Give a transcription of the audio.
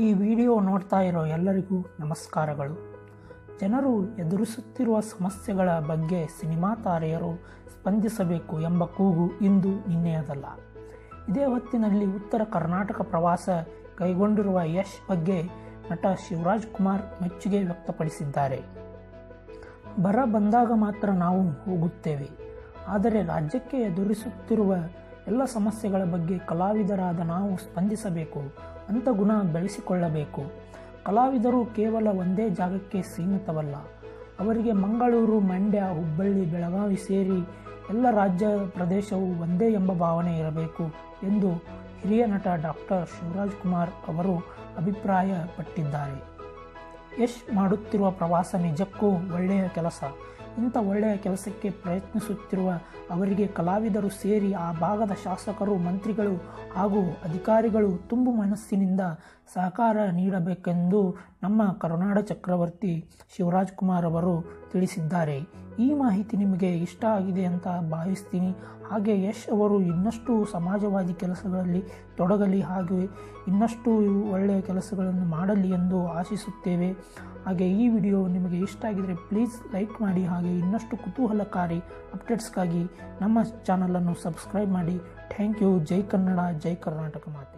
ಈ ವಿಡಿಯೋ ನೋಡ್ತಾ ಇರೋ ಎಲ್ಲರಿಗೂ ನಮಸ್ಕಾರಗಳು. ಜನರು ಎದುರಿಸುತ್ತಿರುವ ಸಮಸ್ಯೆಗಳ ಬಗ್ಗೆ ಸಿನಿಮಾ ತಾರೆಯರು ಸ್ಪಂದಿಸಬೇಕು ಎಂಬ ಕೂಗು ಇಂದು ನಿನ್ನೆಯದಲ್ಲ. ಇದೇ ಹೊತ್ತಿನಲ್ಲಿ ಉತ್ತರ ಕರ್ನಾಟಕ ಪ್ರವಾಸ ಕೈಗೊಂಡಿರುವ ಯಶ್ ಬಗ್ಗೆ ನಟ ಶಿವರಾಜ್ ಕುಮಾರ್ ಮೆಚ್ಚುಗೆ ವ್ಯಕ್ತಪಡಿಸಿದ್ದಾರೆ. ಬರ ಬಂದಾಗ ಮಾತ್ರ ನಾವು ಹೋಗುತ್ತೇವೆ, ಆದರೆ ರಾಜ್ಯಕ್ಕೆ ಎದುರಿಸುತ್ತಿರುವ ಎಲ್ಲ ಸಮಸ್ಯೆಗಳ ಬಗ್ಗೆ ಕಲಾವಿದರಾದ ನಾವು ಸ್ಪಂದಿಸಬೇಕು ಅಂತ ಗುಣ ಬೆಳೆಸಿಕೊಳ್ಳಬೇಕು. ಕಲಾವಿದರು ಕೇವಲ ಒಂದೇ ಜಾಗಕ್ಕೆ ಸೀಮಿತವಲ್ಲ, ಅವರಿಗೆ ಮಂಗಳೂರು, ಮಂಡ್ಯ, ಹುಬ್ಬಳ್ಳಿ, ಬೆಳಗಾವಿ ಸೇರಿ ಎಲ್ಲ ರಾಜ್ಯ ಪ್ರದೇಶವು ಒಂದೇ ಎಂಬ ಭಾವನೆ ಇರಬೇಕು ಎಂದು ಹಿರಿಯ ನಟ ಡಾಕ್ಟರ್ ಶಿವರಾಜ್ ಕುಮಾರ್ ಅವರು ಅಭಿಪ್ರಾಯಪಟ್ಟಿದ್ದಾರೆ. ಯಶ್ ಮಾಡುತ್ತಿರುವ ಪ್ರವಾಸ ನಿಜಕ್ಕೂ ಒಳ್ಳೆಯ ಕೆಲಸ. ಇಂಥ ಒಳ್ಳೆಯ ಕೆಲಸಕ್ಕೆ ಪ್ರಯತ್ನಿಸುತ್ತಿರುವ ಅವರಿಗೆ ಕಲಾವಿದರು ಸೇರಿ ಆ ಭಾಗದ ಶಾಸಕರು, ಮಂತ್ರಿಗಳು ಹಾಗೂ ಅಧಿಕಾರಿಗಳು ತುಂಬು ಮನಸ್ಸಿನಿಂದ ಸಹಕಾರ ನೀಡಬೇಕೆಂದು ನಮ್ಮ ಕರುನಾಡ ಚಕ್ರವರ್ತಿ ಶಿವರಾಜ್ ಕುಮಾರ್ ಅವರು ತಿಳಿಸಿದ್ದಾರೆ. ಈ ಮಾಹಿತಿ ನಿಮಗೆ ಇಷ್ಟ ಆಗಿದೆ ಅಂತ ಭಾವಿಸ್ತೀನಿ. ಹಾಗೆ ಯಶ್ ಅವರು ಇನ್ನಷ್ಟು ಸಮಾಜವಾದಿ ಕೆಲಸಗಳಲ್ಲಿ ತೊಡಗಲಿ, ಹಾಗೂ ಇನ್ನಷ್ಟು ಒಳ್ಳೆಯ ಕೆಲಸಗಳನ್ನು ಮಾಡಲಿ ಎಂದು ಆಶಿಸುತ್ತೇವೆ. ಹಾಗೆ ಈ ವಿಡಿಯೋ ನಿಮಗೆ ಇಷ್ಟ ಆಗಿದರೆ ಪ್ಲೀಸ್ ಲೈಕ್ ಮಾಡಿ. ಹಾಗೆ ಇನ್ನಷ್ಟು ಕುತೂಹಲಕಾರಿ ಅಪ್ಡೇಟ್ಸ್ಗಾಗಿ ನಮ್ಮ ಚಾನಲನ್ನು ಸಬ್ಸ್ಕ್ರೈಬ್ ಮಾಡಿ. Thank you. ಜೈ ಕನ್ನಡ, ಜೈ ಕರ್ನಾಟಕ ಮಾತೆ.